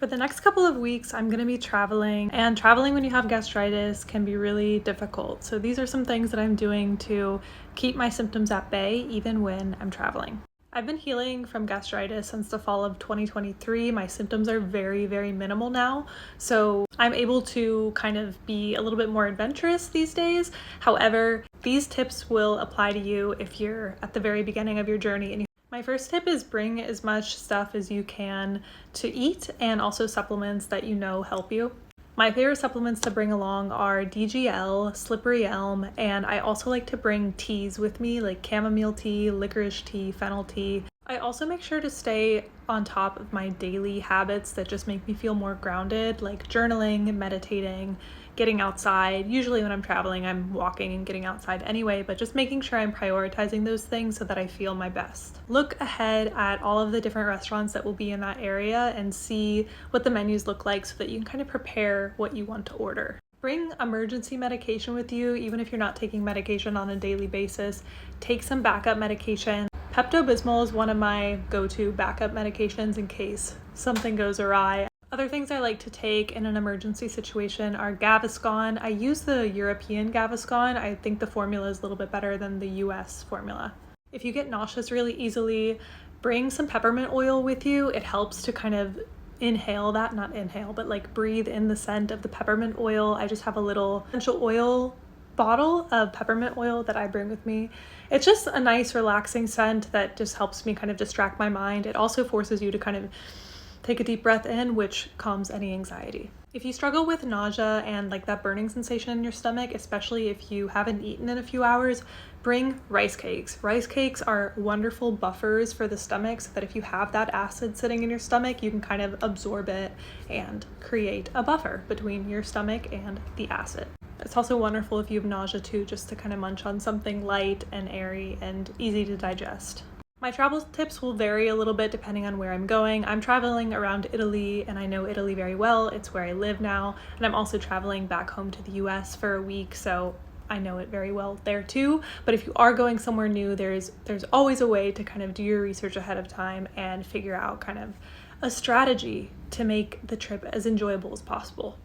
For the next couple of weeks, I'm going to be traveling, and traveling when you have gastritis can be really difficult. So these are some things that I'm doing to keep my symptoms at bay even when I'm traveling. I've been healing from gastritis since the fall of 2023. My symptoms are very, very minimal now, so I'm able to kind of be a little bit more adventurous these days. However, these tips will apply to you if you're at the very beginning of your journey. And my first tip is bring as much stuff as you can to eat and also supplements that you know help you. My favorite supplements to bring along are DGL, slippery elm, and I also like to bring teas with me, like chamomile tea, licorice tea, fennel tea. I also make sure to stay on top of my daily habits that just make me feel more grounded, like journaling, meditating, getting outside. Usually when I'm traveling, I'm walking and getting outside anyway, but just making sure I'm prioritizing those things so that I feel my best. Look ahead at all of the different restaurants that will be in that area and see what the menus look like so that you can kind of prepare what you want to order. Bring emergency medication with you, even if you're not taking medication on a daily basis. Take some backup medication. Pepto-Bismol is one of my go-to backup medications in case something goes awry. Other things I like to take in an emergency situation are Gaviscon. I use the European Gaviscon. I think the formula is a little bit better than the US formula. If you get nauseous really easily, bring some peppermint oil with you. It helps to kind of breathe in the scent of the peppermint oil. I just have a little essential oil bottle of peppermint oil that I bring with me. It's just a nice relaxing scent that just helps me kind of distract my mind. It also forces you to kind of take a deep breath in, which calms any anxiety. If you struggle with nausea and like that burning sensation in your stomach, especially if you haven't eaten in a few hours, bring rice cakes. Rice cakes are wonderful buffers for the stomach so that if you have that acid sitting in your stomach, you can kind of absorb it and create a buffer between your stomach and the acid. It's also wonderful if you have nausea too, just to kind of munch on something light and airy and easy to digest. My travel tips will vary a little bit depending on where I'm going. I'm traveling around Italy and I know Italy very well. It's where I live now. And I'm also traveling back home to the US for a week, so I know it very well there too. But if you are going somewhere new, there's always a way to kind of do your research ahead of time and figure out kind of a strategy to make the trip as enjoyable as possible.